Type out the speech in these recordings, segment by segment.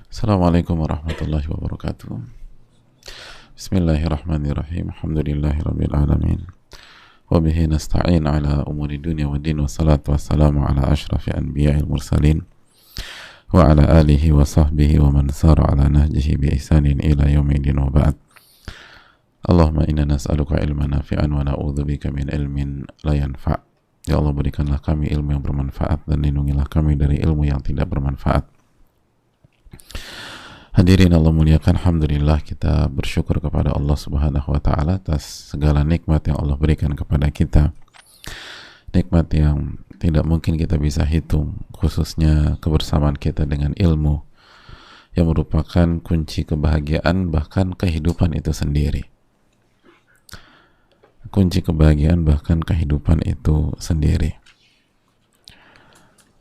Assalamualaikum warahmatullahi wabarakatuh. Bismillahirrahmanirrahim. Alhamdulillahirabbil alamin. Wa bihi nasta'in ala umuri dunya waddin, wassalatu wassalamu ala asyrafil anbiya'il mursalin wa ala alihi wa sahbihi wa man sara ala nahjihi bi ihsanin ila yaumil wa ba'd. Allahumma inna nas'aluka ilman nafi'an wa na'udzubika min ilmin la yanfa'. Ya Allah, berikanlah kami ilmu yang bermanfaat dan lindungilah kami dari ilmu yang tidak bermanfaat. Hadirin Allah muliakan, alhamdulillah kita bersyukur kepada Allah Subhanahu wa taala atas segala nikmat yang Allah berikan kepada kita. Nikmat yang tidak mungkin kita bisa hitung, khususnya kebersamaan kita dengan ilmu yang merupakan kunci kebahagiaan bahkan kehidupan itu sendiri. Kunci kebahagiaan bahkan kehidupan itu sendiri.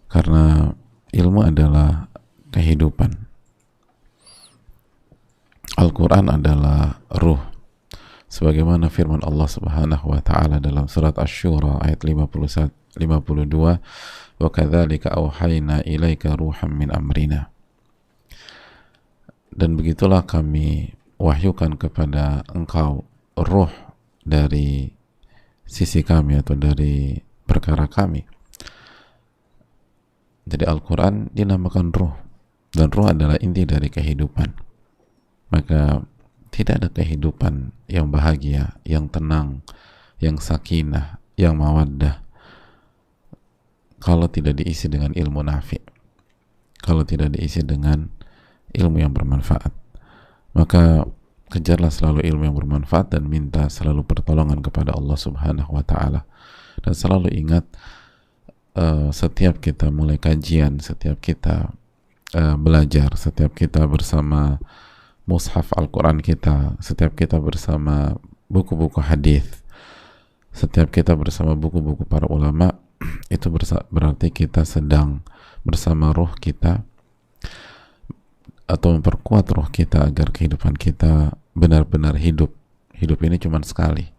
Karena ilmu adalah kehidupan. Al-Quran adalah ruh, sebagaimana firman Allah Subhanahu wa taala dalam surat Asy-Syura ayat 52, wa kadzalika auhayna ilaika ruham min amrina. Dan begitulah kami wahyukan kepada engkau ruh dari sisi kami atau dari perkara kami. Jadi Al-Quran dinamakan ruh, dan ruh adalah inti dari kehidupan. Maka tidak ada kehidupan yang bahagia, yang tenang, yang sakinah, yang mawaddah kalau tidak diisi dengan ilmu nafi, kalau tidak diisi dengan ilmu yang bermanfaat. Maka kejarlah selalu ilmu yang bermanfaat dan minta selalu pertolongan kepada Allah Subhanahu wa taala. Dan selalu ingat, setiap kita mulai kajian, setiap kita belajar, setiap kita bersama mushaf Al-Quran kita, setiap kita bersama buku-buku hadis, setiap kita bersama buku-buku para ulama, itu berarti kita sedang bersama ruh kita atau memperkuat ruh kita agar kehidupan kita benar-benar hidup. Hidup ini cuma sekali,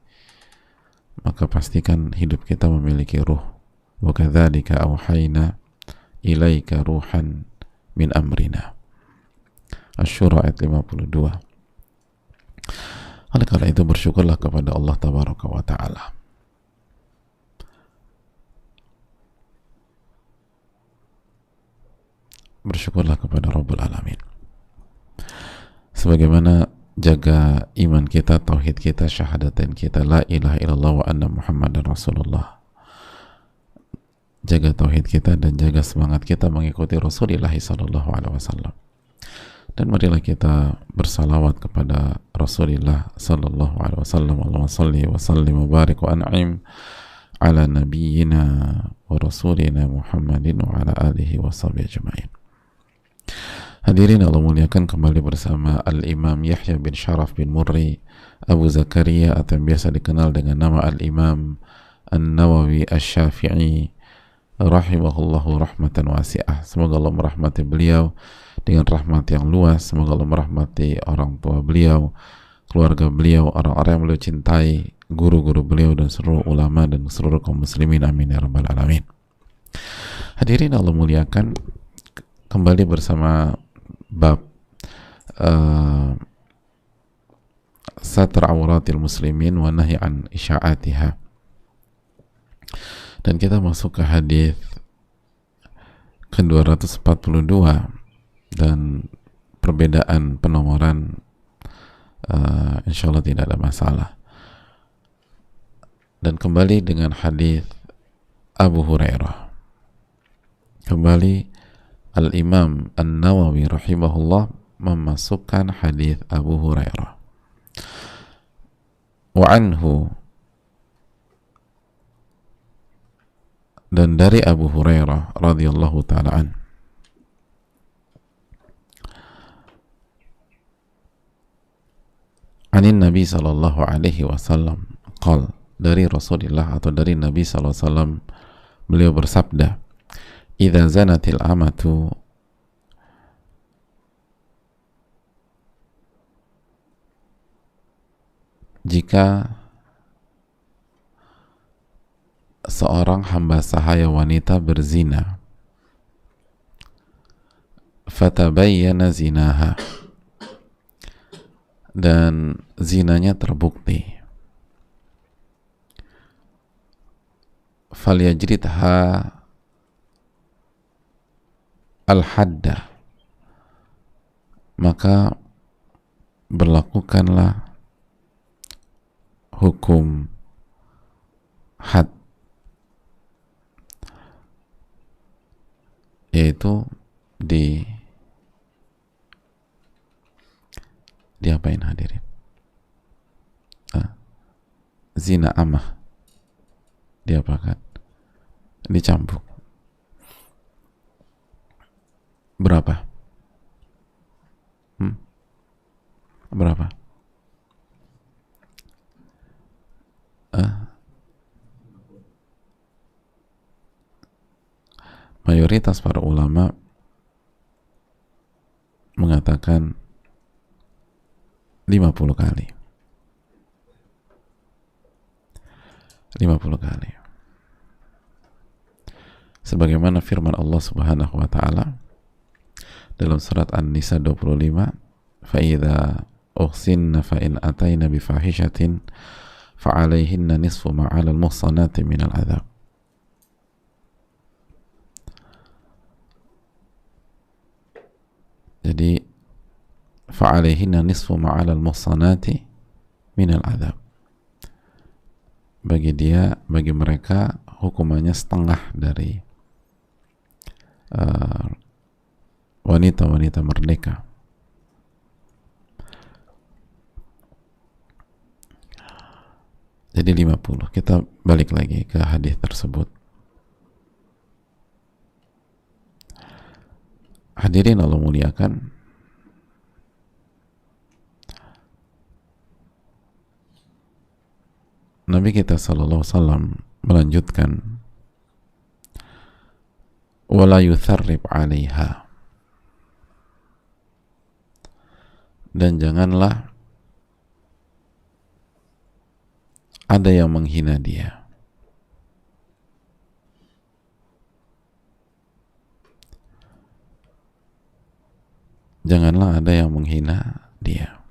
maka pastikan hidup kita memiliki ruh. Wa kadzalika auhayna ilaika ruhan min amrina. Asy-Syura ayat 52. Oleh karena itu bersyukurlah kepada Allah Tabaraka wa Ta'ala. Bersyukurlah kepada Rabbul Alamin. Sebagaimana jaga iman kita, tauhid kita, syahadatain kita, la ilaha illallah wa anna Muhammadan Rasulullah. Jaga tauhid kita dan jaga semangat kita mengikuti Rasulullah sallallahu alaihi wasallam. Dan marilah kita bersalawat kepada Rasulullah sallallahu alaihi wasallam. Allahumma salli wa sallim wa barik wa an'im ala nabiyyina wa rasulina Muhammadin wa ala alihi wa sahbihi ajma'in. Hadirin Allah muliakan, kembali bersama Al-Imam Yahya bin Sharaf bin Murri Abu Zakaria atau yang biasa dikenal dengan nama Al-Imam An-Nawawi Asy-Syafi'i rahimahullahu rahmatan wasi'ah. Semoga Allah merahmati beliau dengan rahmat yang luas. Semoga Allah merahmati orang tua beliau, keluarga beliau, orang-orang yang beliau cintai, guru-guru beliau, dan seluruh ulama dan seluruh kaum muslimin. Amin ya rabbal alamin. Hadirin Allah muliakan, kembali bersama bab satr auratil muslimin wa nahy an isya'atiha. Dan kita masuk ke hadis ke-242, dan perbedaan penomoran insya Allah tidak ada masalah. Dan kembali dengan hadis Abu Hurairah. Kembali Al-Imam An-Nawawi rahimahullah memasukkan hadis Abu Hurairah. Wa anhu, dan dari Abu Hurairah radhiyallahu ta'ala an, anin Nabi sallallahu alaihi wasallam qal, dari Rasulullah atau dari Nabi sallallahu alaihi wasallam, beliau bersabda, idza zanatil amatu, jika seorang hamba sahaya wanita berzina, fatabayyana zinaha, dan zinanya terbukti, falyajridha al-hadda, maka berlakukanlah hukum had, yaitu diapain hadirin? Zina amah diapakan? Dicambuk. Berapa? Berapa? Mayoritas para ulama mengatakan 50 kali. 50 kali. Sebagaimana firman Allah Subhanahu wa taala dalam surat An-Nisa 25, "Fa'idza uhsinna fa in atayna bi fahishatin fa'alaihinna nisfu ma 'alal muhsanati minal 'adzab." Jadi fa'alaihinna nisfu ma 'alal muhsanati minal 'adzab. Bagi mereka hukumannya setengah dari wanita-wanita merdeka. Jadi 50. Kita balik lagi ke hadis tersebut. Hadirin Allah muliakan, Nabi kita sallallahu alaihi wasallam melanjutkan, wala yutharrib 'alaiha, dan janganlah ada yang menghina dia. Janganlah ada yang menghina dia.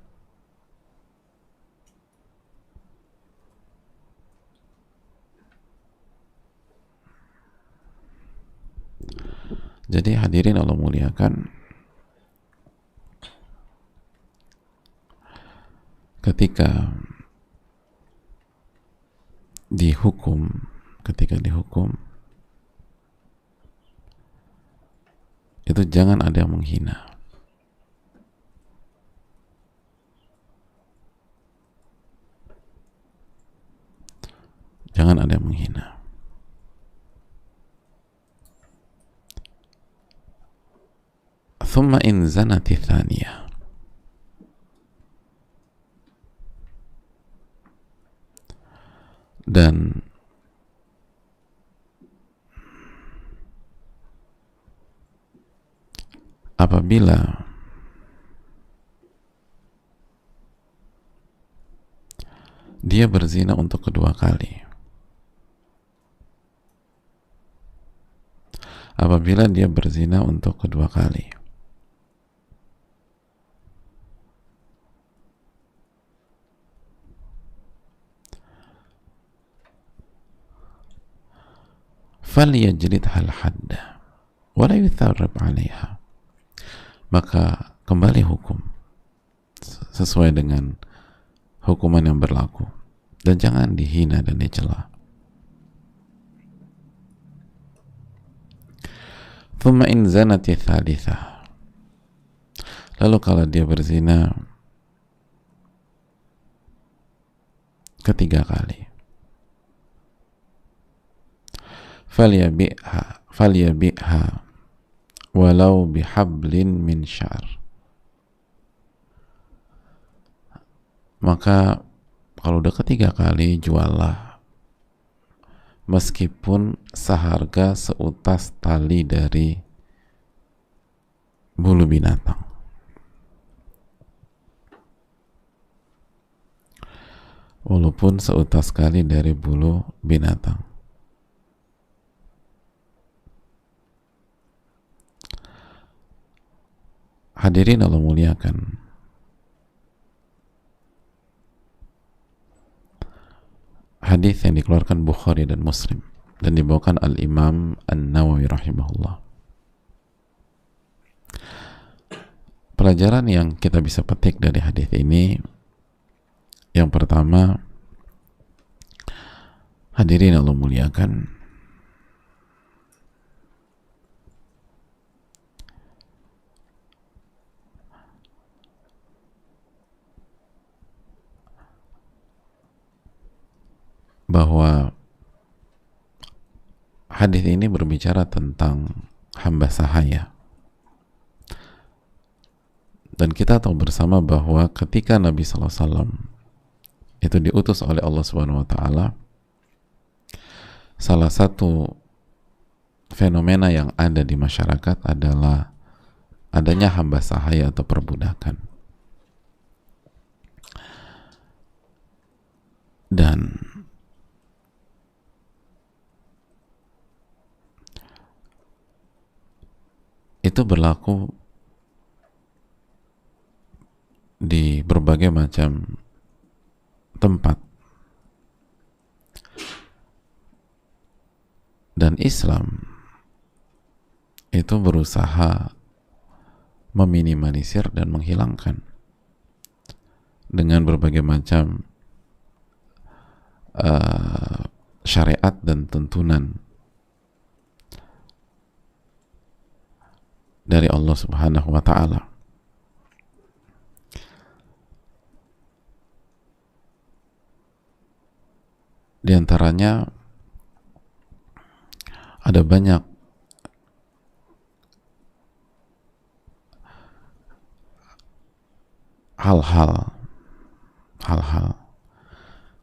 Jadi hadirin Allah muliakan, ketika dihukum itu jangan ada yang menghina. Jangan ada yang menghina. Thumma in zanati thaniyah, dan apabila dia berzina untuk kedua kali, falyajlidha al-hadda wa la yutharrib 'alaiha, maka kembali hukum sesuai dengan hukuman yang berlaku dan jangan dihina dan dicela. Thumma in zanati thalithah, lalu kalau dia berzina ketiga kali, falyabi'ha walau bihablin min syar, maka kalau udah ketiga kali juallah meskipun seharga seutas tali dari bulu binatang. Walaupun seutas kali dari bulu binatang. Hadirin Allah muliakan, hadis yang dikeluarkan Bukhari dan Muslim dan dibawakan Al-Imam An-Nawawi rahimahullah. Pelajaran yang kita bisa petik dari hadis ini, yang pertama, hadirin Allah muliakan, bahwa hadis ini berbicara tentang hamba sahaya. Dan kita tahu bersama bahwa ketika Nabi SAW itu diutus oleh Allah Subhanahu wa Ta'ala, salah satu fenomena yang ada di masyarakat adalah adanya hamba sahaya atau perbudakan. Dan itu berlaku di berbagai macam tempat, dan Islam itu berusaha meminimalisir dan menghilangkan dengan berbagai macam syariat dan tuntunan dari Allah Subhanahu wa Ta'ala. Di antaranya ada banyak hal-hal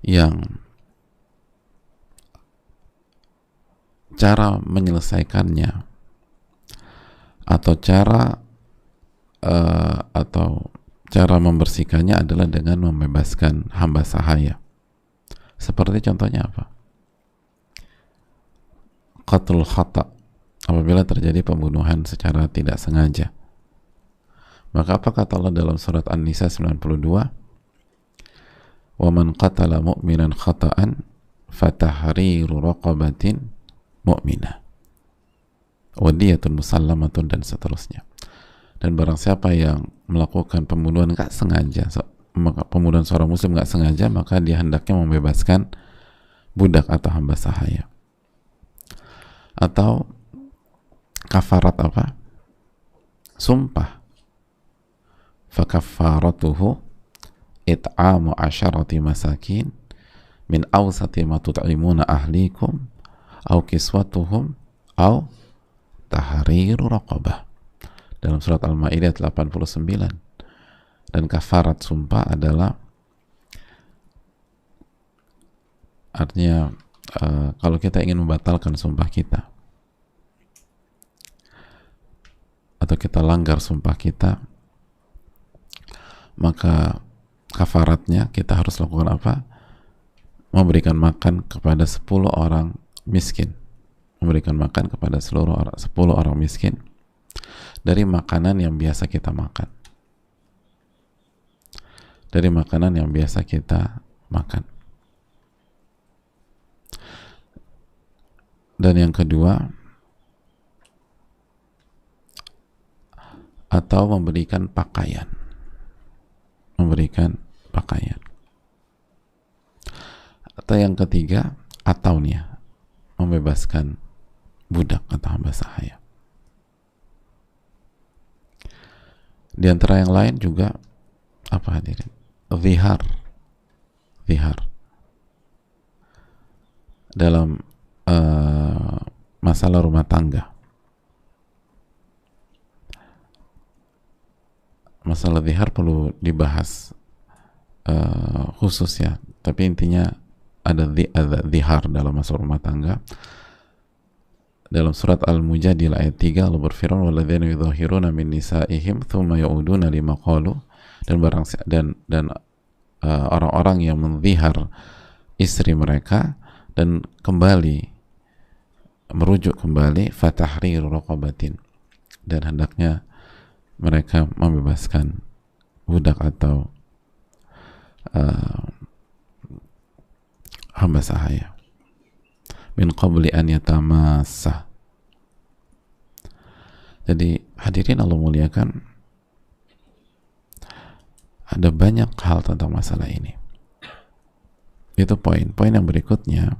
yang cara menyelesaikannya atau cara membersihkannya adalah dengan membebaskan hamba sahaya. Seperti contohnya apa? Qatlul khata', apabila terjadi pembunuhan secara tidak sengaja. Maka apa kata Allah dalam surat An-Nisa 92? Wa man qatala mu'minan khata'an fatahriru raqabatin mu'minah wa diyatun musallamatun, dan seterusnya. Dan barang siapa yang melakukan pembunuhan nggak sengaja, pembunuhan seorang muslim nggak sengaja, maka dia hendaknya membebaskan budak atau hamba sahaya. Atau kafarat apa? Sumpah. Fakaffaratuhu it'amu asyarati masakin min awsati ma tut'imuna ahlikum au kiswatuhum au tahriru raqabah, dalam surat Al-Maidah 89. Dan kafarat sumpah adalah artinya kalau kita ingin membatalkan sumpah kita atau kita langgar sumpah kita, maka kafaratnya kita harus lakukan apa? Memberikan makan kepada 10 orang miskin, memberikan makan kepada 10 orang miskin dari makanan yang biasa kita makan, dari makanan yang biasa kita makan. Dan yang kedua, atau memberikan pakaian, atau yang ketiga, atau nih membebaskan budak atau hamba sahaya. Di antara yang lain juga apa hadirin? Zihar dalam masalah rumah tangga. Masalah zihar perlu dibahas khusus ya, tapi intinya ada zihar dalam masalah rumah tangga. Dalam surat Al-Mujadilah ayat 3 Allah berfirman, walladzina yudhahiruna min nisaihim thumma ya'uduna lima qalu, dan orang-orang yang menzihar istri mereka dan kembali merujuk kembali, fatahriru raqabatin, dan hendaknya mereka membebaskan budak atau hamba sahaya min qabli an yatamassa. Jadi hadirin Allah muliakan, ada banyak hal tentang masalah ini. Itu poin yang berikutnya.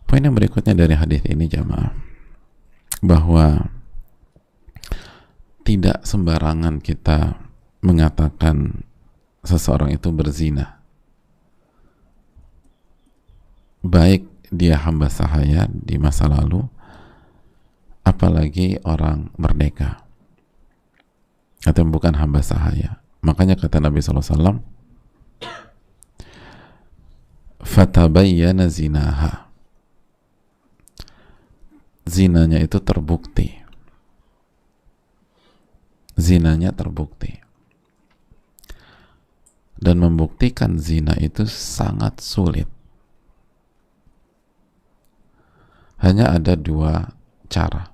Poin yang berikutnya dari hadis ini jamaah, bahwa tidak sembarangan kita mengatakan seseorang itu berzina, baik dia hamba sahaya di masa lalu, apalagi orang merdeka atau bukan hamba sahaya. Makanya kata Nabi SAW, fatabayyana zinaha, zinanya itu terbukti. Zinanya terbukti. Dan membuktikan zina itu sangat sulit. Hanya ada dua cara.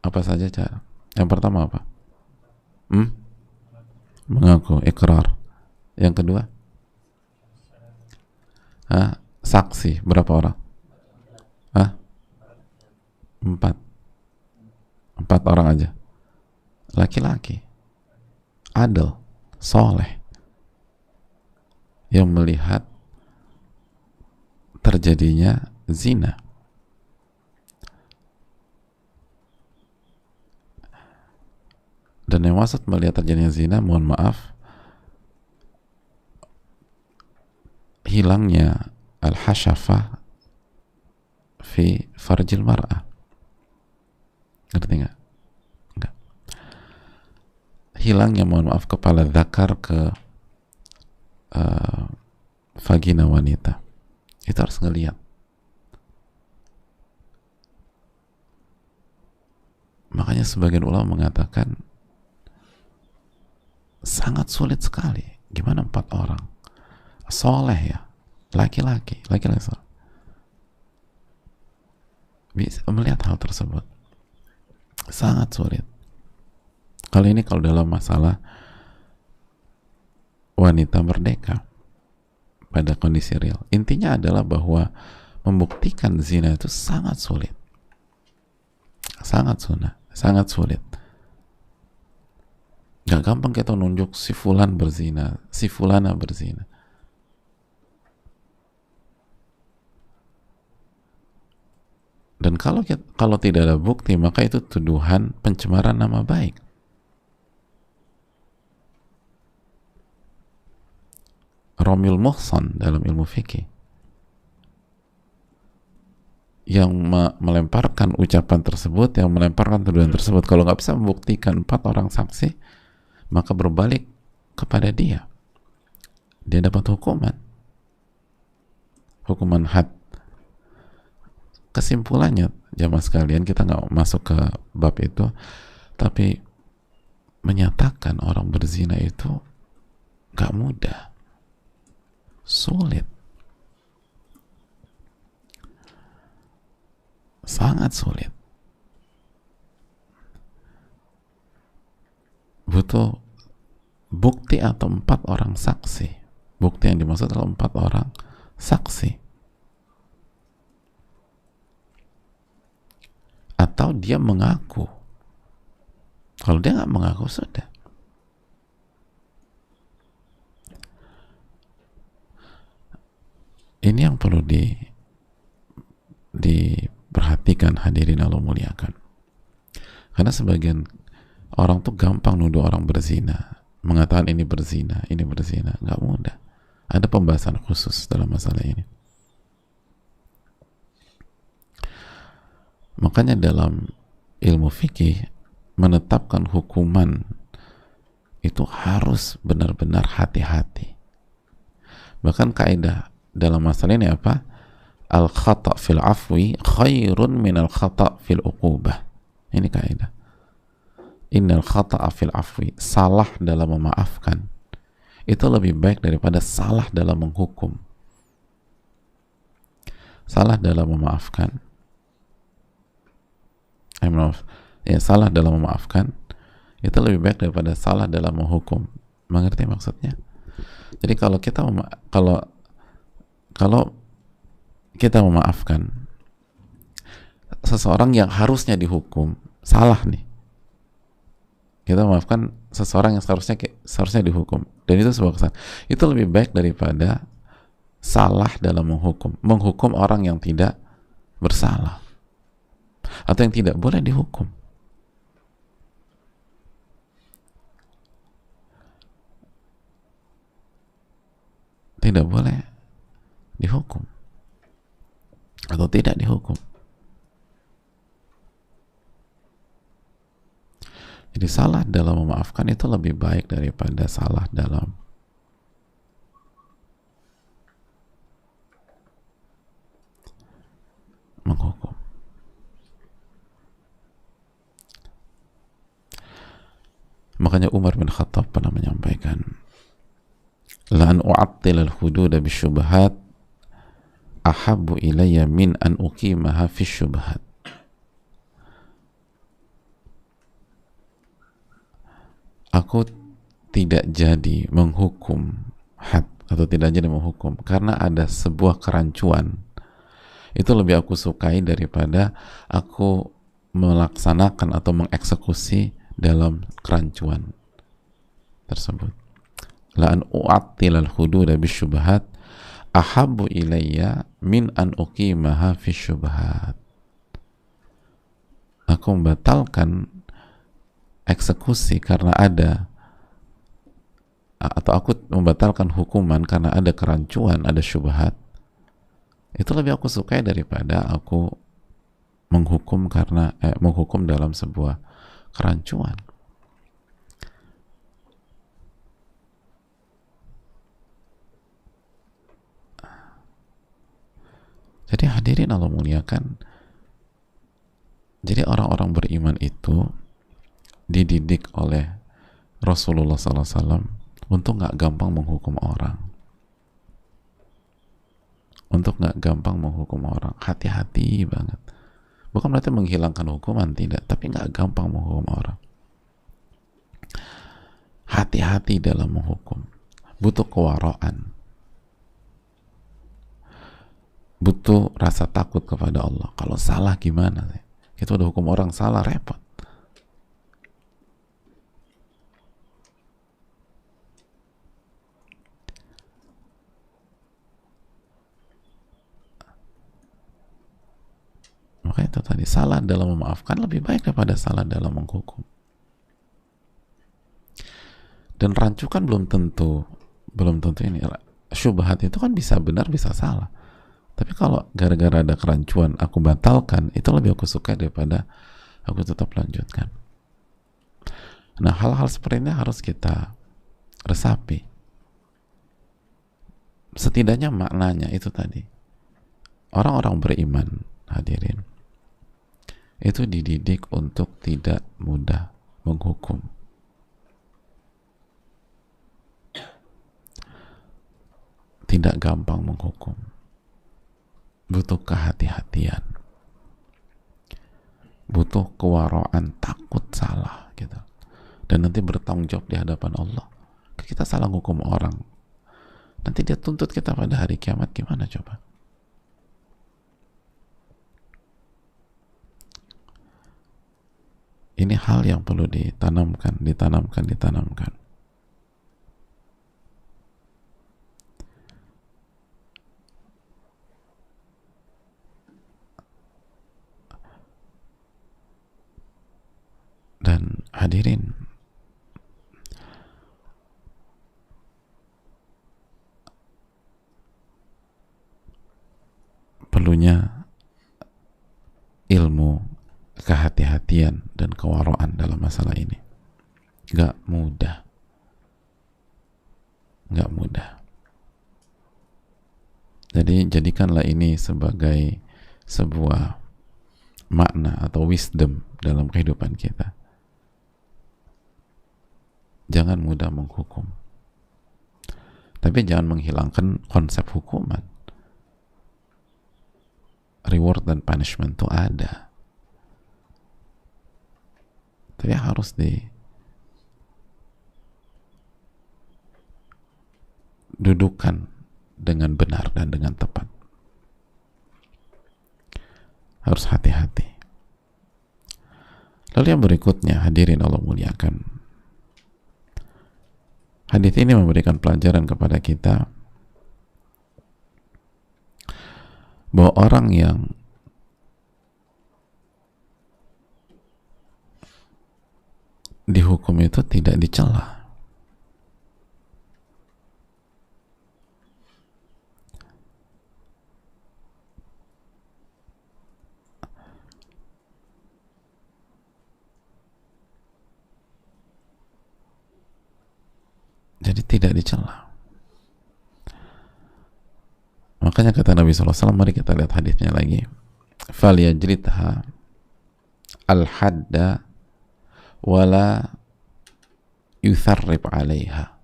Apa saja cara? Yang pertama apa? Mengaku, ikrar. Yang kedua? Saksi. Berapa orang? 4 orang aja. Laki-laki adil, soleh, yang melihat terjadinya zina. Dan yang maksud melihat terjadinya zina, mohon maaf, hilangnya al-hashafah fi farjil mar'ah. Ngerti nggak? Enggak. Hilangnya, mohon maaf, kepala dzakar ke vagina wanita. Itu harus ngelihat. Makanya sebagian ulama mengatakan sangat sulit sekali. Gimana 4 orang soleh ya, laki-laki soleh bisa melihat hal tersebut? Sangat sulit. Kali ini kalau dalam masalah wanita merdeka pada kondisi real, intinya adalah bahwa membuktikan zina itu sangat sulit, sangat sulit. Gak gampang kita nunjuk si fulan berzina, si fulana berzina. Dan kalau tidak ada bukti, maka itu tuduhan pencemaran nama baik. Romil Muhsan dalam ilmu fikih yang melemparkan ucapan tersebut, yang melemparkan tuduhan tersebut, kalau nggak bisa membuktikan 4 orang saksi, maka berbalik kepada dia dapat hukuman had. Kesimpulannya jamaah sekalian, kita nggak masuk ke bab itu, tapi menyatakan orang berzina itu nggak mudah, sulit, sangat sulit. Butuh bukti atau 4 orang saksi. Bukti yang dimaksud adalah 4 orang saksi. Atau dia mengaku. Kalau dia nggak mengaku, sudah. Ini yang perlu diperhatikan hadirin Allah muliakan. Karena sebagian orang tuh gampang nuduh orang berzina, mengatakan ini berzina. Nggak mudah. Ada pembahasan khusus dalam masalah ini. Makanya dalam ilmu fikih menetapkan hukuman itu harus benar-benar hati-hati. Bahkan kaidah dalam masalah ini apa? Al khata' fil afwi khairun min al khata' fil uqubah. Ini kaidah. Innal khata'a fil afwi, salah dalam memaafkan itu lebih baik daripada salah dalam menghukum. Salah dalam memaafkan, salah dalam memaafkan itu lebih baik daripada salah dalam menghukum. Mengerti maksudnya? Jadi kalau kita memaafkan seseorang yang harusnya dihukum, salah nih. Kita memaafkan seseorang yang seharusnya dihukum, dan itu sebuah kesalahan. Itu lebih baik daripada salah dalam menghukum orang yang tidak bersalah atau yang tidak boleh dihukum. Tidak boleh dihukum atau tidak dihukum. Jadi salah dalam memaafkan itu lebih baik daripada salah dalam menghukum. Makanya Umar bin Khattab pernah menyampaikan, la an u'attil al-hudud bisyubhat ahabbu ilayya min an uqimaha fi syubhat. Aku tidak jadi menghukum had atau tidak jadi menghukum karena ada sebuah kerancuan, itu lebih aku sukai daripada aku melaksanakan atau mengeksekusi dalam kerancuan tersebut. La an u'attil al-hudud bisyubhat ahabbu ilayya min an uqimaha fi syubhat. Aku membatalkan eksekusi karena ada, atau aku membatalkan hukuman karena ada kerancuan, ada syubhat, itu lebih aku sukai daripada aku menghukum dalam sebuah kerancuan. Jadi hadirin Allah muliakan, jadi orang-orang beriman itu dididik oleh Rasulullah SAW untuk nggak gampang menghukum orang, hati-hati banget. Bukan berarti menghilangkan hukuman, tidak, tapi nggak gampang menghukum orang. Hati-hati dalam menghukum, butuh kewaraan, butuh rasa takut kepada Allah. Kalau salah gimana? Kita udah hukum orang salah, repot. Makanya itu tadi, salah dalam memaafkan lebih baik daripada salah dalam menghukum. Dan rancukan belum tentu ini. Syubhat itu kan bisa benar bisa salah. Tapi kalau gara-gara ada kerancuan aku batalkan, itu lebih aku suka daripada aku tetap lanjutkan. Nah, hal-hal seperti ini harus kita resapi. Setidaknya maknanya itu tadi. Orang-orang beriman, hadirin, itu dididik untuk tidak mudah menghukum. Tidak gampang menghukum. Butuh kehati-hatian. Butuh kewaraan, takut salah gitu. Dan nanti bertanggung jawab di hadapan Allah. Kita salah hukum orang, nanti dia tuntut kita pada hari kiamat, gimana coba? Ini hal yang perlu ditanamkan. Dan hadirin, perlunya ilmu kehati-hatian dan kewaraan dalam masalah ini. Gak mudah. Gak mudah. Jadi jadikanlah ini sebagai sebuah makna atau wisdom dalam kehidupan kita. Jangan mudah menghukum. Tapi jangan menghilangkan konsep hukuman. Reward dan punishment itu ada. Tapi harus didudukan dengan benar dan dengan tepat. Harus hati-hati. Lalu yang berikutnya, hadirin Allah muliakan, hadis ini memberikan pelajaran kepada kita bahwa orang yang dihukum itu tidak dicela. Jadi tidak dicela. Makanya kata Nabi SAW, mari kita lihat hadisnya lagi. Falyajlidha al-hadda wala yutharrib 'alaiha.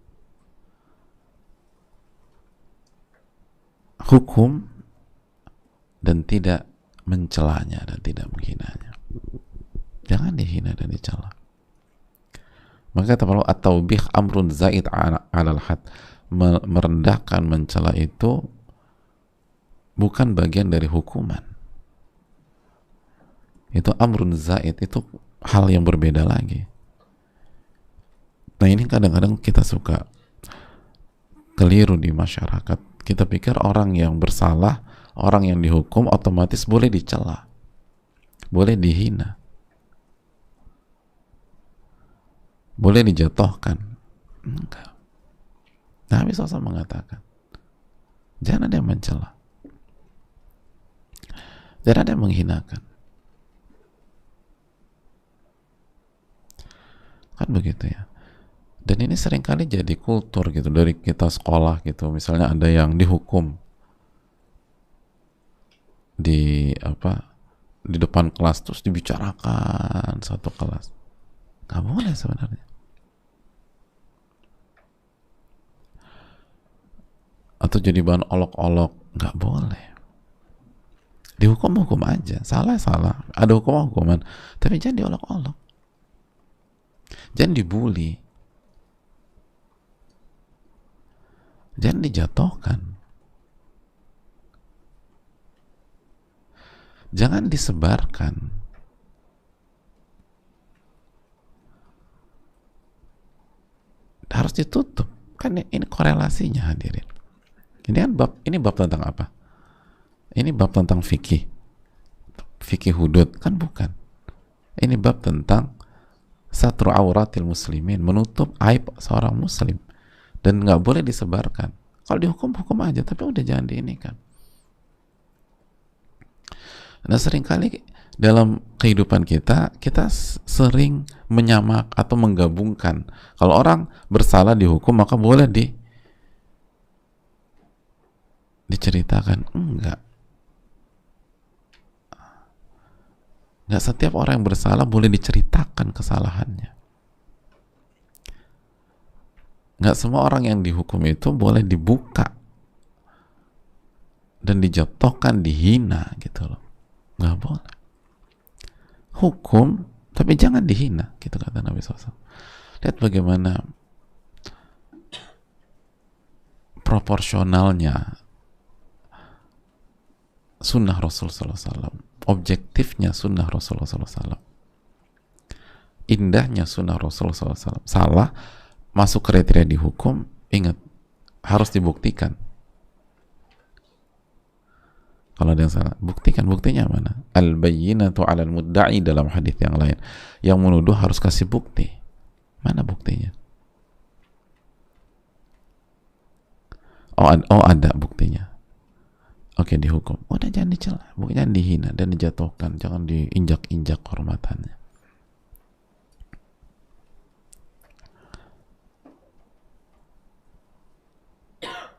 Hukum dan tidak mencelanya dan tidak menghinanya. Jangan dihina dan dicela. Maka kata Allah, at-taubih amrun zaid 'alal had. Merendahkan, mencela itu bukan bagian dari hukuman. Itu amrun zaid, itu hal yang berbeda lagi. Nah, ini kadang-kadang kita suka keliru di masyarakat. Kita pikir orang yang bersalah, orang yang dihukum otomatis boleh dicela, boleh dihina, boleh dijatuhkan. Enggak. Nabi SAW mengatakan, jangan ada yang mencela, jangan ada yang menghinakan. Kan begitu ya. Dan ini seringkali jadi kultur gitu dari kita sekolah gitu. Misalnya ada yang dihukum di depan kelas terus dibicarakan satu kelas. Gak boleh sebenarnya. Atau jadi bahan olok-olok, gak boleh. Dihukum aja, salah, ada hukuman, tapi jangan diolok-olok, jangan dibully, jangan dijatuhkan, jangan disebarkan. Harus ditutup. Kan ini korelasinya, hadirin. Ini bab tentang apa? Ini bab tentang fikih hudud, kan bukan. Ini bab tentang satru auratil muslimin, menutup aib seorang muslim, dan nggak boleh disebarkan. Kalau dihukum aja, tapi udah jangan diinikan. Nah, seringkali dalam kehidupan kita sering menyamak atau menggabungkan. Kalau orang bersalah dihukum, maka boleh diceritakan. Enggak setiap orang yang bersalah boleh diceritakan kesalahannya. Enggak semua orang yang dihukum itu boleh dibuka dan dijatuhkan, dihina gitu loh. Enggak boleh. Hukum, tapi jangan dihina, gitu kata Nabi SAW. Lihat bagaimana proporsionalnya sunnah Rasulullah SAW, objektifnya sunnah Rasulullah SAW, indahnya sunnah Rasulullah SAW. Salah, masuk kriteria dihukum, ingat, harus dibuktikan. Kalau ada yang salah, buktikan. Buktinya mana? Al-bayyinatu 'alal mudda'i, dalam hadis yang lain. Yang menuduh harus kasih bukti. Mana buktinya? Oh ada buktinya. Oke, dihukum. Udah, jangan dicela, jangan dihina dan dijatuhkan, jangan diinjak-injak kehormatannya.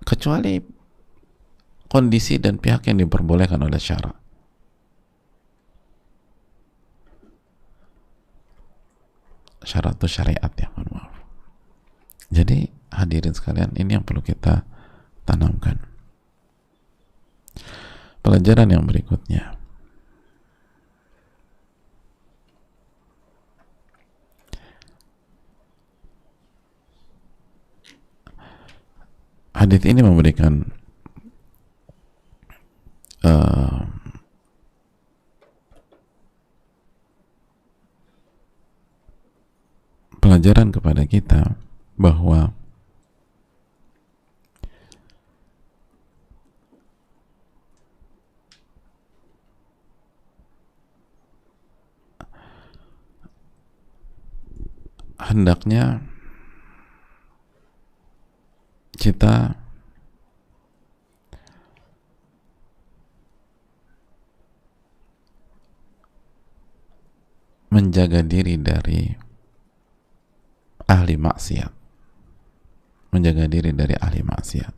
Kecuali kondisi dan pihak yang diperbolehkan oleh syarak. Syarat itu syariat ya, mohon maaf. Jadi hadirin sekalian, ini yang perlu kita tanamkan. Pelajaran yang berikutnya, hadits ini memberikan pelajaran kepada kita bahwa hendaknya kita menjaga diri dari ahli maksiat, menjaga diri dari ahli maksiat,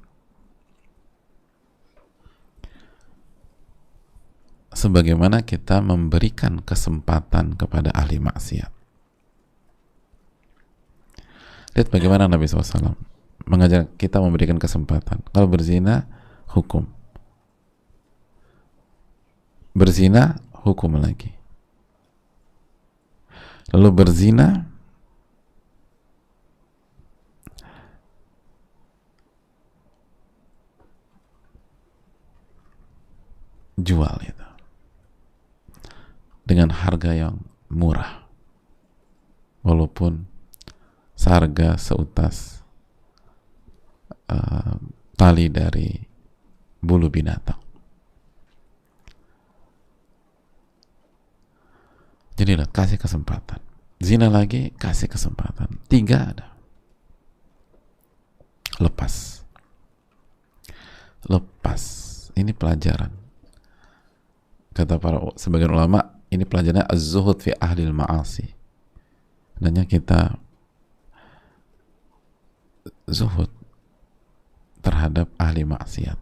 sebagaimana kita memberikan kesempatan kepada ahli maksiat. Lihat bagaimana Nabi SAW mengajar kita memberikan kesempatan. Kalau berzina, hukum. Berzina, hukum lagi. Lalu berzina, jual itu dengan harga yang murah, walaupun seharga seutas tali dari bulu binatang. Jadi lihat, kasih kesempatan. Zina lagi, kasih kesempatan. 3 ada. Lepas. Ini pelajaran. Kata para sebagian ulama, ini pelajarannya az-zuhud fi ahlil ma'asi. Hendaknya kita zuhud terhadap ahli maksiat,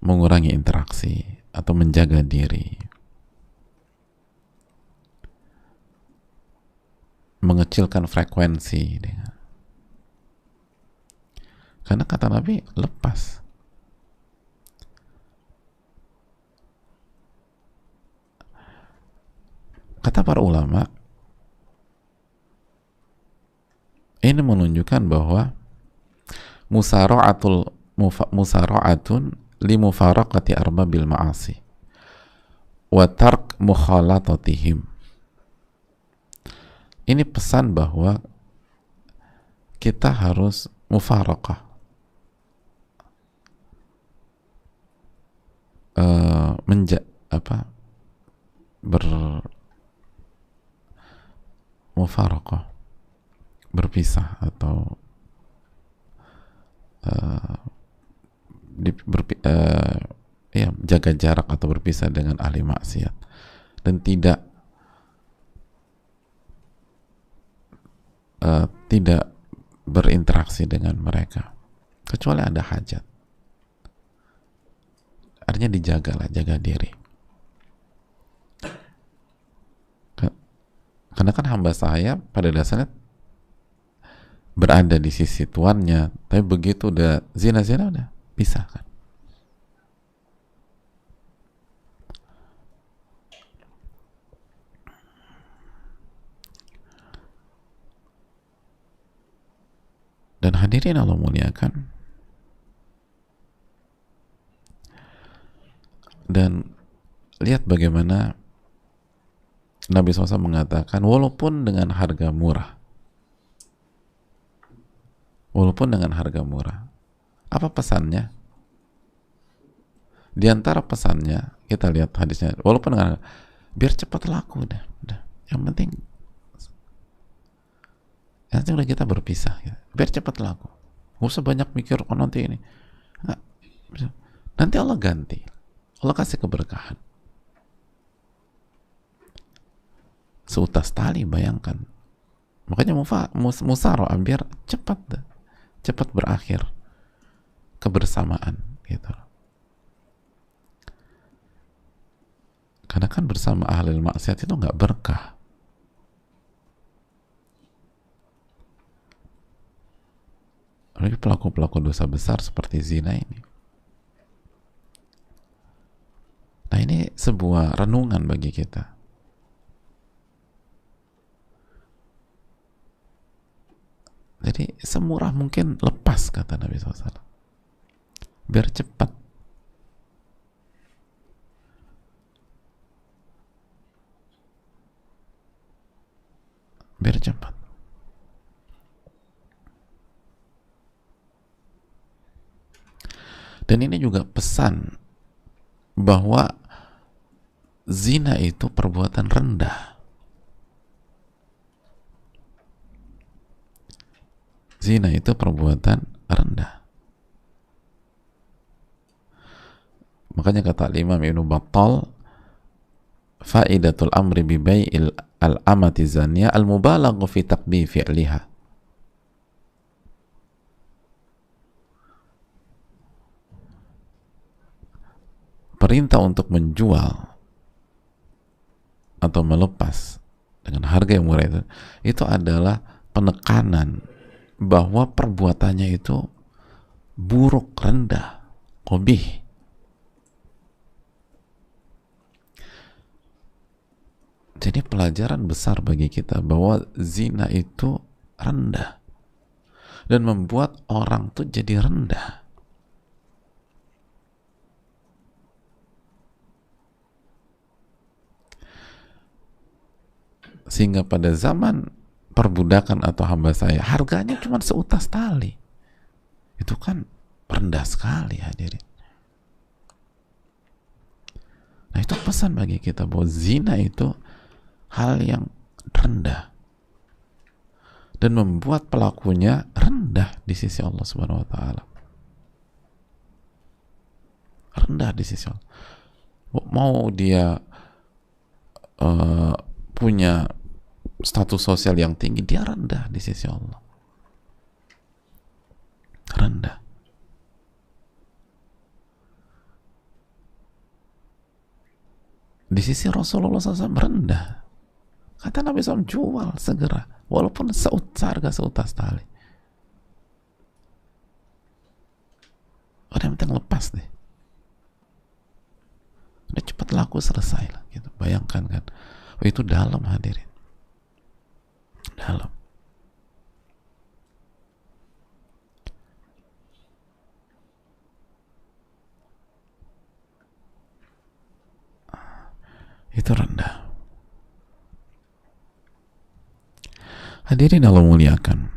mengurangi interaksi atau menjaga diri, mengecilkan frekuensi, karena kata Nabi, lepas. Kata para ulama, ini menunjukkan bahwa musara'atun li mufaraqati arbabil ma'asi wa tark mukhalatatihim. Ini pesan bahwa kita harus mufaraqah, mufaraqah, berpisah atau jaga jarak atau berpisah dengan ahli maksiat, dan tidak berinteraksi dengan mereka kecuali ada hajat. Artinya dijagalah, jaga diri. Karena kan hamba saya pada dasarnya berada di sisi tuannya, tapi begitu udah zina-zina udah pisah kan. Dan hadirin Allah muliakan, dan lihat bagaimana Nabi SAW mengatakan walaupun dengan harga murah, apa pesannya? Di antara pesannya, kita lihat hadisnya, walaupun dengan biar cepat laku, udah. Yang penting udah kita berpisah ya. Biar cepat laku, nggak usah banyak mikir nanti ini. Nggak, Nanti Allah ganti, Allah kasih keberkahan. Seutas tali, bayangkan. Makanya musyawarah biar cepat berakhir kebersamaan gitu. Karena kan bersama ahli maksiat itu nggak berkah. Apalagi pelaku-pelaku dosa besar seperti zina ini. Nah, ini sebuah renungan bagi kita. Jadi semurah mungkin lepas, kata Nabi SAW, biar cepat. Biar cepat. Dan ini juga pesan bahwa zina itu perbuatan rendah. Zina itu perbuatan rendah. Makanya kata Imam Ibnu Battal, faidatul amri bi bai'il al-amati zaniyah al-mubalaghu fi taqbi fi'liha. Perintah untuk menjual atau melepas dengan harga yang murah itu adalah penekanan bahwa perbuatannya itu buruk, rendah, qabih. Jadi pelajaran besar bagi kita bahwa zina itu rendah dan membuat orang tuh jadi rendah. Sehingga pada zaman perbudakan atau hamba saya, harganya cuma seutas tali. Itu kan rendah sekali, hadirin. Nah, itu pesan bagi kita bahwa zina itu hal yang rendah dan membuat pelakunya rendah di sisi Allah Subhanahu wa taala. Rendah di sisi Allah. Mau dia punya status sosial yang tinggi, dia rendah di sisi Allah. Rendah. Di sisi Rasulullah SAW rendah. Kata Nabi SAW, jual segera, walaupun seharga seutas tali. Udah, yang penting lepas deh. Udah cepat laku, selesai lah. Gitu. Bayangkan kan. Oh, itu dalam, hadirin. Dalam. Itu rendah. Hadirin Allah muliakan.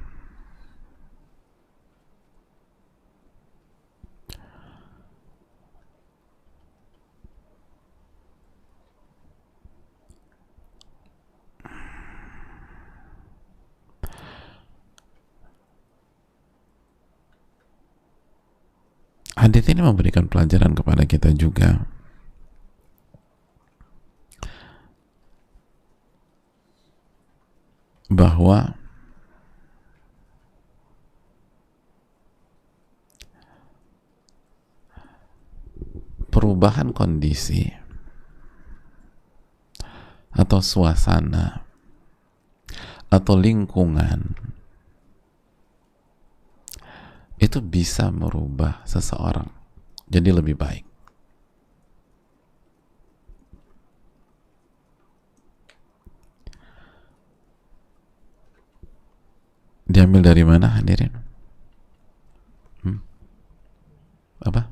Hadits ini memberikan pelajaran kepada kita juga bahwa perubahan kondisi atau suasana atau lingkungan itu bisa merubah seseorang jadi lebih baik. Diambil dari mana, hadirin? Apa?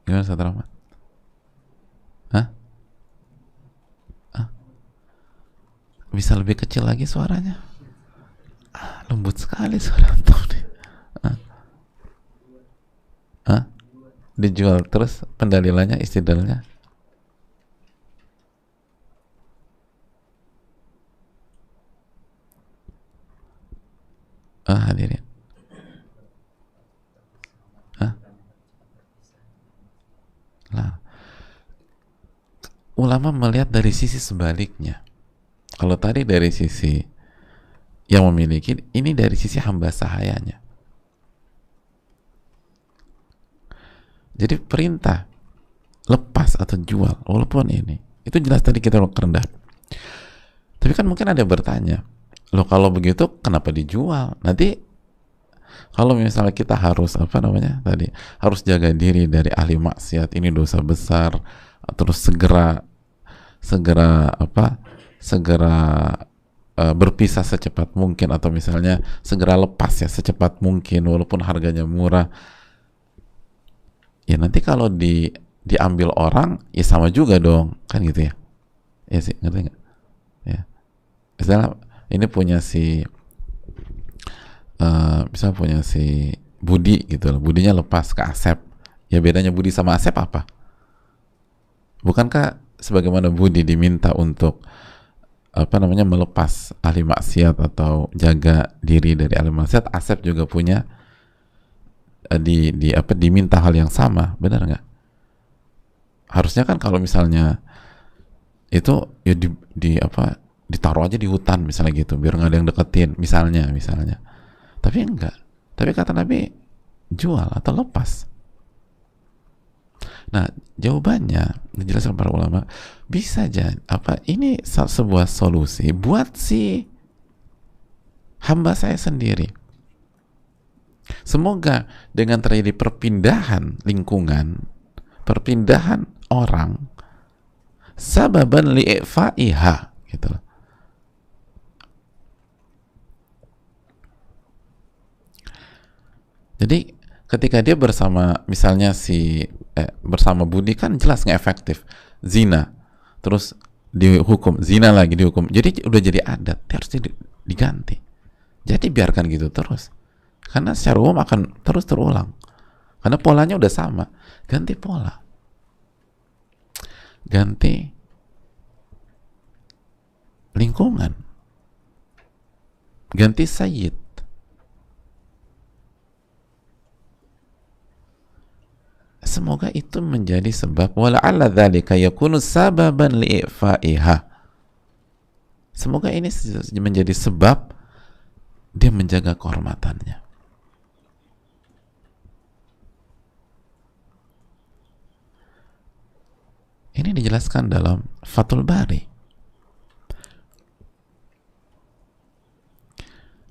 Gimana, Ustaz Rahmat? Bisa lebih kecil lagi suaranya? Lembut sekali suara antum nih. Dijual terus pendalilannya, istidlalnya. Hadirin. ulama melihat dari sisi sebaliknya. Kalau tadi dari sisi yang memiliki, ini dari sisi hamba sahayanya. Jadi perintah lepas atau jual, walaupun ini, itu jelas tadi kita rendah. Tapi kan mungkin ada yang bertanya, loh kalau begitu kenapa dijual? Nanti kalau misalnya kita harus harus jaga diri dari ahli maksiat, ini dosa besar, terus segera berpisah secepat mungkin, atau misalnya segera lepas ya secepat mungkin walaupun harganya murah. Ya nanti kalau diambil orang ya sama juga dong, kan gitu ya. Ya sih, ngerti nggak? Ya. Misalnya ini punya si Budi gitu loh, Budinya lepas ke Asep. Ya bedanya Budi sama Asep apa? Bukankah sebagaimana Budi diminta untuk melepas ahli maksiat atau jaga diri dari ahli maksiat, Asep juga punya diminta hal yang sama, benar nggak? Harusnya kan kalau misalnya itu ya ditaruh aja di hutan misalnya gitu, biar nggak ada yang deketin misalnya. Tapi enggak. Tapi kata Nabi jual atau lepas. Nah, jawabannya dijelaskan para ulama, bisa aja ini sebuah solusi buat si hamba saya sendiri. Semoga dengan terjadi perpindahan lingkungan, perpindahan orang, sababan li'ifaiha gitu loh. Jadi ketika dia bersama misalnya bersama Budi kan jelas nggak efektif, zina, terus dihukum, zina lagi dihukum, jadi udah jadi adat, harus diganti. Jadi biarkan gitu terus, karena secara umum akan terus terulang, karena polanya udah sama. Ganti pola, ganti lingkungan, ganti sayyid. Semoga itu menjadi sebab, wala'alla dzalika yakunu sababan li'ifaiha. Semoga ini menjadi sebab dia menjaga kehormatannya. Ini dijelaskan dalam Fathul Bari.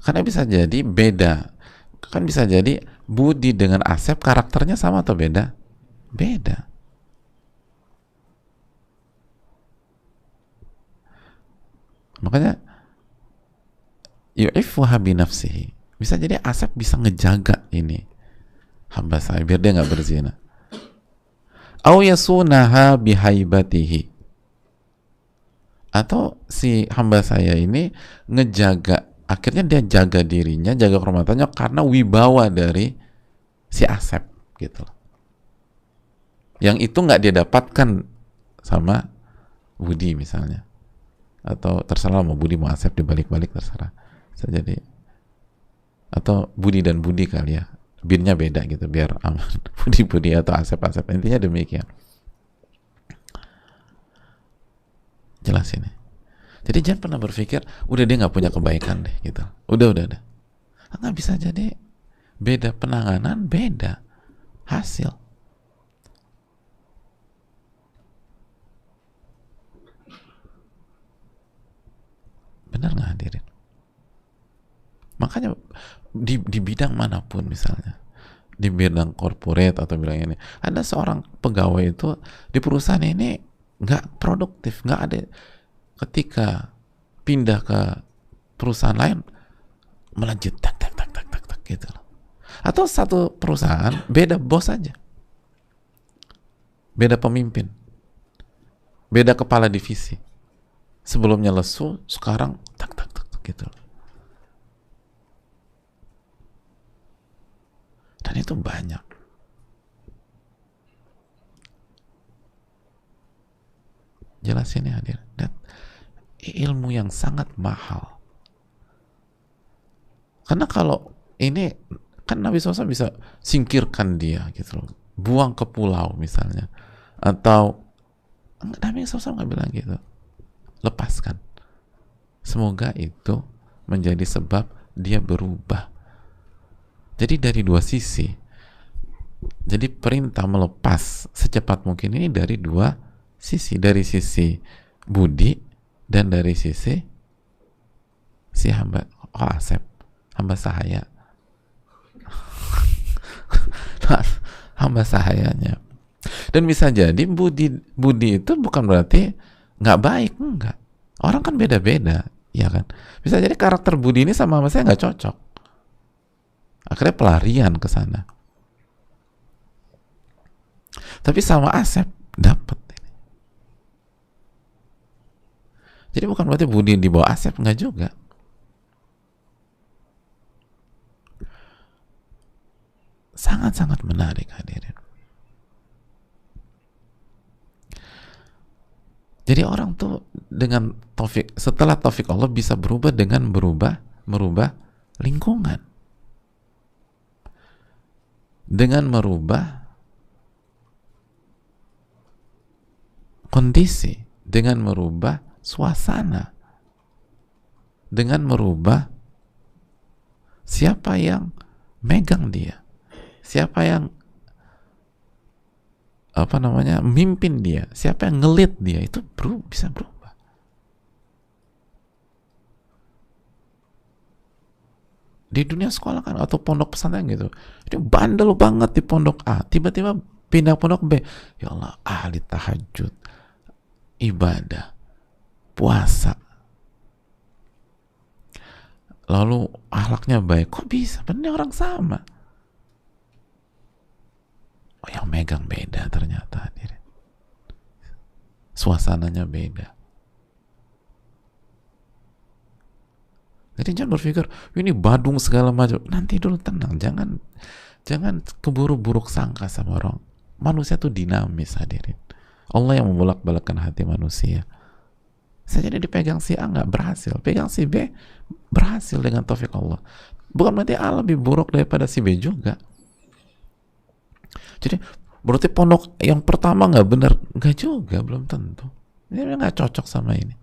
Karena bisa jadi beda. Kan bisa jadi Budi dengan Asep karakternya sama atau beda? Beda. Makanya yu'iffuha binafsihi. Bisa jadi Asep bisa ngejaga ini hamba saya biar dia nggak berzina. Au yasunaha bihaibatihi. Atau si hamba saya ini ngejaga, akhirnya dia jaga dirinya, jaga kehormatannya karena wibawa dari si Asep gitu loh. Yang itu nggak dia dapatkan sama Budi misalnya, atau terserah mau Budi mau Asep, dibalik-balik terserah. Bisa jadi, atau Budi dan Budi kali ya, binnya beda gitu biar aman. Budi atau Asep, intinya demikian. Jelas ini. Jadi jangan pernah berpikir udah dia nggak punya kebaikan deh gitu, udah nggak. Bisa jadi beda penanganan, beda hasil. Benar nggak hadirin? Makanya di bidang manapun, misalnya di bidang corporate atau bidang ini, ada seorang pegawai itu di perusahaan ini nggak produktif, nggak ada, ketika pindah ke perusahaan lain melejit tak gitu loh. Atau satu perusahaan beda bos aja, beda pemimpin, beda kepala divisi, sebelumnya lesu, sekarang tak gitu loh. Dan itu banyak. Jelas ini hadir. Dan ilmu yang sangat mahal. Karena kalau ini kan Nabi SAW bisa singkirkan dia gitu loh, buang ke pulau misalnya, atau Nabi SAW nggak bilang gitu. Lepaskan. Semoga itu menjadi sebab dia berubah. Jadi dari dua sisi. Jadi perintah melepas secepat mungkin ini dari dua sisi. Dari sisi budi dan dari sisi si hamba Asep, hamba sahaya. Hamba sahayanya. Dan bisa jadi budi itu bukan berarti nggak baik, enggak. Orang kan beda-beda, ya kan. Bisa jadi karakter budi ini sama saya nggak cocok. Akhirnya pelarian ke sana. Tapi sama Asep dapat ini. Jadi bukan berarti budi di bawah Asep, nggak juga. Sangat-sangat menarik hadirin. Jadi orang tuh dengan taufik, setelah taufik Allah bisa berubah dengan merubah lingkungan, dengan merubah kondisi, dengan merubah suasana, dengan merubah siapa yang megang dia, siapa yang mimpin dia, siapa yang ngelit dia, itu bisa berubah. Di dunia sekolah kan, atau pondok pesantren gitu, dia bandel banget di pondok A, tiba-tiba pindah pondok B, ya Allah, ahli tahajud, ibadah, puasa, lalu akhlaknya baik, kok bisa? Bener orang sama. Oh, yang megang beda ternyata hadirin. Suasananya beda. Jadi jangan berpikir ini Badung segala macam. Nanti dulu tenang, jangan keburu buruk sangka sama orang. Manusia tuh dinamis hadirin. Allah yang membolak-balikkan hati manusia. Saya jadi dipegang si A nggak berhasil, pegang si B berhasil dengan taufik Allah. Bukan berarti A lebih buruk daripada si B juga. Jadi berarti pondok yang pertama nggak benar, nggak juga, belum tentu. Ini nggak cocok sama ini.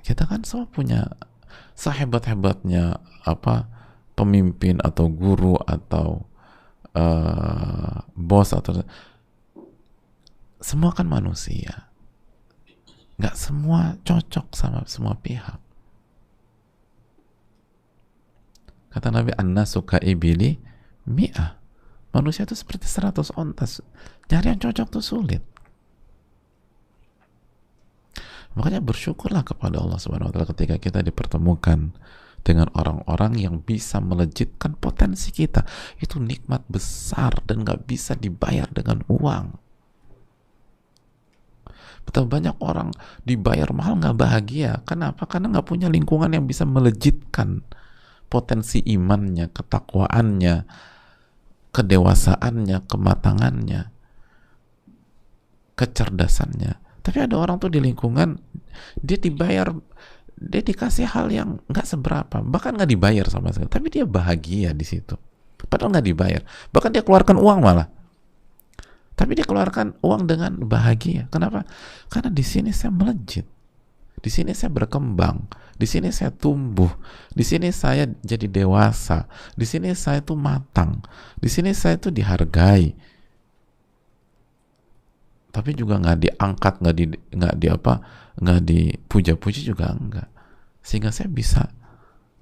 Kita kan semua punya sehebat-hebatnya pemimpin atau guru atau bos atau semua kan manusia. Nggak semua cocok sama semua pihak. Kata Nabi, an-nasu ka'ibili mi'ah. Manusia itu seperti 100 onta. Nyari yang cocok tuh sulit. Makanya bersyukurlah kepada Allah Subhanahu wa taala ketika kita dipertemukan dengan orang-orang yang bisa melejitkan potensi kita. Itu nikmat besar dan gak bisa dibayar dengan uang. Betapa banyak orang dibayar mahal gak bahagia. Kenapa? Karena gak punya lingkungan yang bisa melejitkan potensi imannya, ketakwaannya, kedewasaannya, kematangannya, kecerdasannya. Tapi ada orang tuh di lingkungan, dia dibayar, dia dikasih hal yang nggak seberapa, bahkan nggak dibayar sama sekali, tapi dia bahagia di situ. Padahal nggak dibayar, bahkan dia keluarkan uang malah. Tapi dia keluarkan uang dengan bahagia. Kenapa? Karena di sini saya melejit. Di sini saya berkembang, di sini saya tumbuh, di sini saya jadi dewasa, di sini saya tuh matang, di sini saya tuh dihargai, tapi juga nggak diangkat, nggak dipuja-puji juga enggak, sehingga saya bisa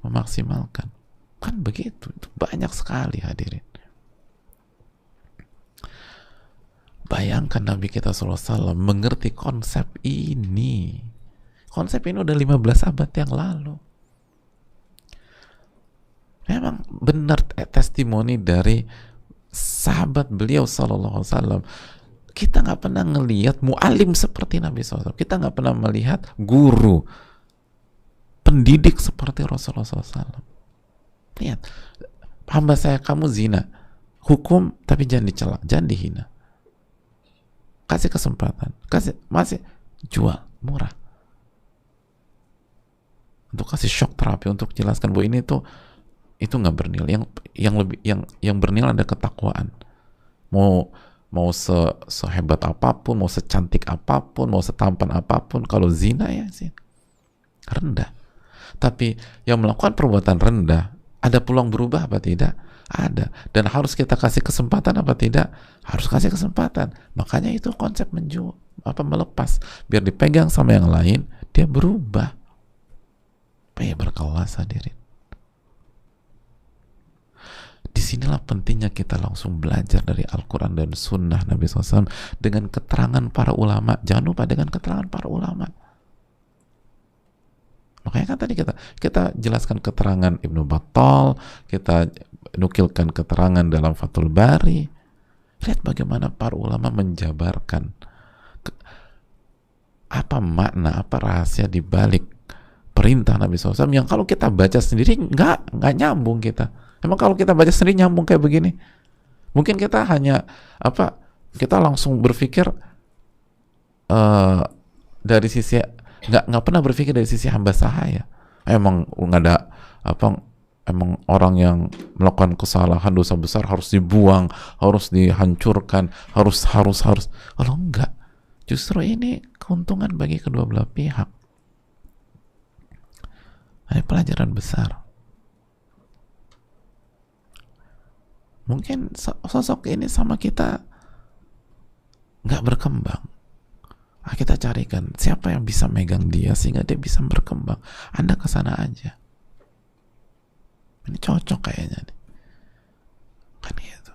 memaksimalkan. Kan begitu, itu banyak sekali hadirin. Bayangkan Nabi kita SAW mengerti konsep ini. Konsep ini udah 15 abad yang lalu. Memang benar testimoni dari sahabat beliau sallallahu alaihi wasallam. Kita nggak pernah ngelihat mu'alim seperti Nabi SAW. Kita nggak pernah melihat guru, pendidik seperti Rasulullah SAW. Lihat, hamba saya kamu zina, hukum tapi jangan dicela, jangan dihina. Kasih kesempatan, masih jual murah. Untuk kasih shock terapi, untuk jelaskan bahwa ini tuh itu nggak bernilai. Yang lebih yang bernilai ada ketakwaan. Mau mau sehebat apapun, mau secantik apapun, mau setampan apapun, kalau zina ya sih rendah. Tapi yang melakukan perbuatan rendah ada peluang berubah apa tidak? Ada. Dan harus kita kasih kesempatan apa tidak? Harus kasih kesempatan. Makanya itu konsep melepas, biar dipegang sama yang lain, dia berubah. Ya berkelas hadirin. Disinilah pentingnya kita langsung belajar dari Al-Quran dan Sunnah Nabi SAW dengan keterangan para ulama. Jangan lupa dengan keterangan para ulama. Makanya kan tadi kita jelaskan keterangan Ibnu Battal, kita nukilkan keterangan dalam Fathul Bari. Lihat bagaimana para ulama menjabarkan apa makna, apa rahasia di balik perintah Nabi SAW yang kalau kita baca sendiri nggak nyambung kita. Emang kalau kita baca sendiri nyambung kayak begini? Mungkin kita hanya kita langsung berpikir dari sisi nggak pernah berpikir dari sisi hamba sahaya. Emang nggak ada emang orang yang melakukan kesalahan dosa besar harus dibuang, harus dihancurkan, harus. Kalau enggak, justru ini keuntungan bagi kedua belah pihak. Ada pelajaran besar. Mungkin sosok ini sama kita nggak berkembang. Kita carikan siapa yang bisa megang dia sehingga dia bisa berkembang. Anda kesana aja. Ini cocok kayaknya nih. Kan gitu.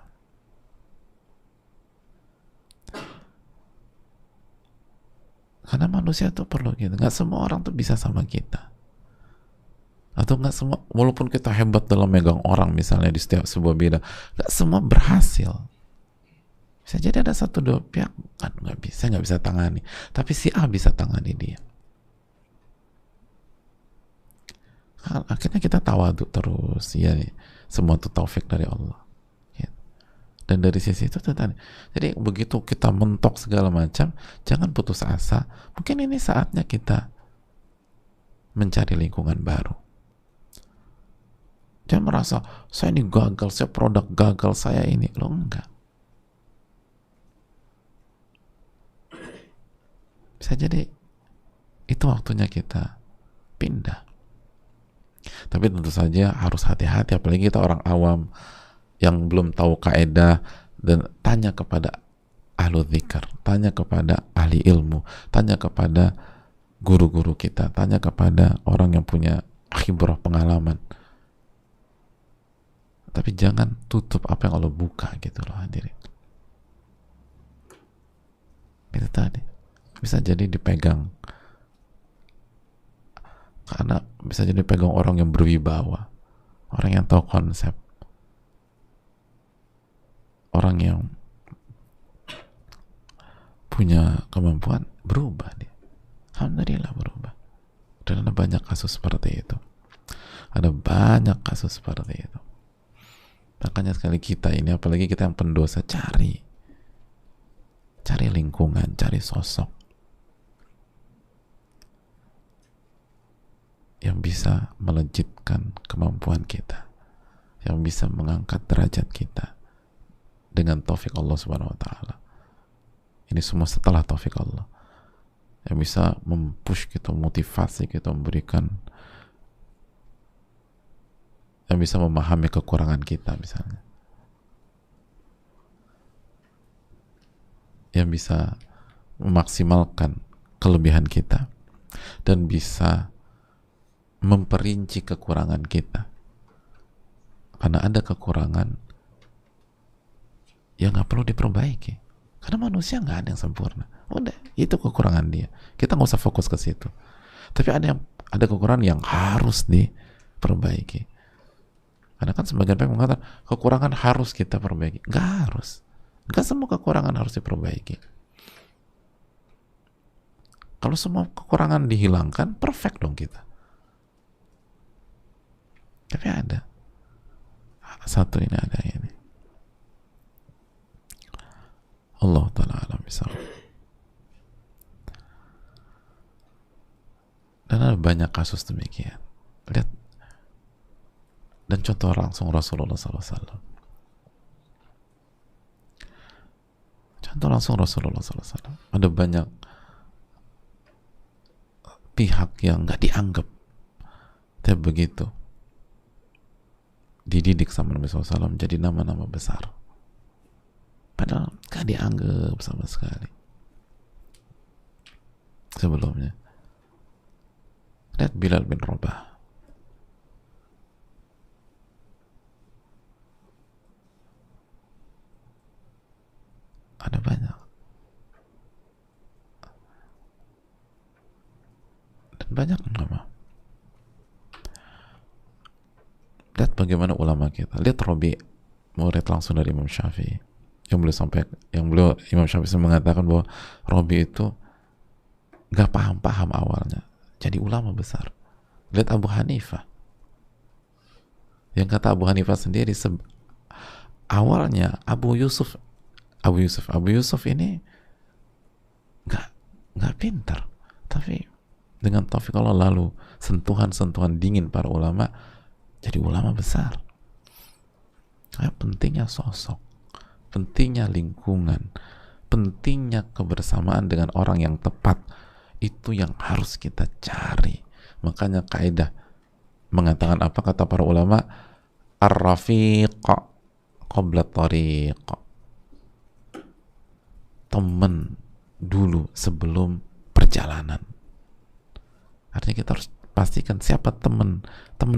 Karena manusia tuh perlu gitu. Nggak semua orang tuh bisa sama kita. Atau nggak semua, walaupun kita hebat dalam megang orang misalnya di setiap sebuah bidang, nggak semua berhasil. Bisa jadi ada satu dua pihak kan nggak bisa tangani, tapi si A bisa tangani dia. Akhirnya kita tawadhu terus, ya semua itu taufik dari Allah. Dan dari sisi itu tadi. Jadi begitu kita mentok segala macam, jangan putus asa. Mungkin ini saatnya kita mencari lingkungan baru. Jangan merasa saya ini gagal, saya produk gagal, saya ini. Lo enggak. Bisa jadi itu waktunya kita pindah. Tapi tentu saja harus hati-hati, apalagi kita orang awam yang belum tahu kaedah, dan tanya kepada ahlu dzikr, tanya kepada ahli ilmu, tanya kepada guru-guru kita, tanya kepada orang yang punya khibrah pengalaman. Tapi jangan tutup apa yang Allah buka gitu loh hadirin. Itu tadi bisa jadi dipegang, karena bisa jadi dipegang orang yang berwibawa, orang yang tahu konsep, orang yang punya kemampuan berubah dia. Alhamdulillah berubah. Dan ada banyak kasus seperti itu. Ada banyak kasus seperti itu. Makanya sekali kita ini, apalagi kita yang pendosa, cari lingkungan, cari sosok yang bisa melejitkan kemampuan kita, yang bisa mengangkat derajat kita dengan taufik Allah Subhanahu wa taala. Ini semua setelah taufik Allah, yang bisa mempush kita, motivasi kita, memberikan, yang bisa memahami kekurangan kita misalnya, yang bisa memaksimalkan kelebihan kita, dan bisa memperinci kekurangan kita. Karena ada kekurangan yang nggak perlu diperbaiki, karena manusia nggak ada yang sempurna. Udah, itu kekurangan dia, kita nggak usah fokus ke situ. Tapi ada kekurangan yang harus diperbaiki. Karena kan sebagian pihak mengatakan kekurangan harus kita perbaiki. Nggak harus. Nggak semua kekurangan harus diperbaiki. Kalau semua kekurangan dihilangkan, perfect dong kita. Tapi ada satu, ini ada ini. Allah Ta'ala alam bisawab. Dan ada banyak kasus demikian. Lihat Dan contoh langsung Rasulullah SAW. Contoh langsung Rasulullah SAW. Ada banyak pihak yang nggak dianggap, tapi begitu dididik sama Nabi SAW jadi nama-nama besar, padahal nggak dianggap sama sekali sebelumnya. Lihat Bilal bin Rabah, ada banyak, dan banyak nama. Lihat bagaimana ulama kita. Lihat Robi, murid langsung dari Imam Syafi'i, yang Imam Syafi'i mengatakan bahwa Robi itu gak paham awalnya, jadi ulama besar. Lihat Abu Hanifah, yang kata Abu Hanifah sendiri awalnya Abu Yusuf ini gak pintar, tapi dengan taufik Allah lalu sentuhan dingin para ulama jadi ulama besar. Pentingnya sosok, pentingnya lingkungan, pentingnya kebersamaan dengan orang yang tepat, itu yang harus kita cari. Makanya kaidah mengatakan apa kata para ulama, ar-rafiq qabla tariq, teman dulu sebelum perjalanan. Artinya kita harus pastikan siapa teman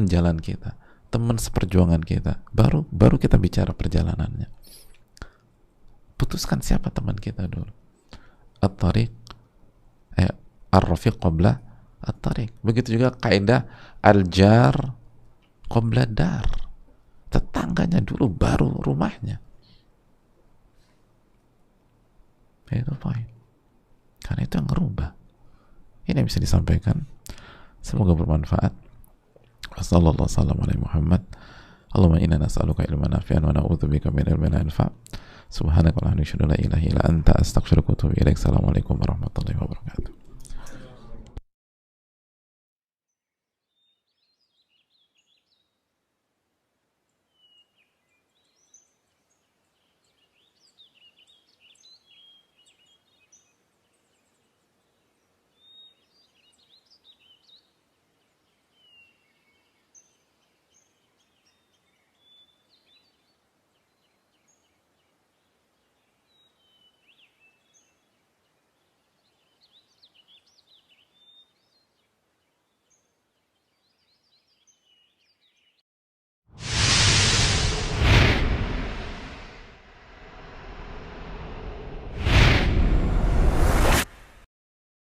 jalan kita, teman seperjuangan kita, baru kita bicara perjalanannya. Putuskan siapa teman kita dulu. At-tariq ar-rafiq qabla at-tariq. Begitu juga kaidah al-jar qabla dar, tetangganya dulu baru rumahnya. Itu poin, karena itu yang ngerubah. Ini yang bisa disampaikan, semoga bermanfaat. Wassallallahu sallam ala Muhammad. Allahumma inna nas'aluka ilman nafi'an wa na'udzubika min ilmin la yanfa'. Subhanaka wa la ilaha illa anta astaghfiruka wa atubu ilaik. Assalamualaikum warahmatullahi wabarakatuh.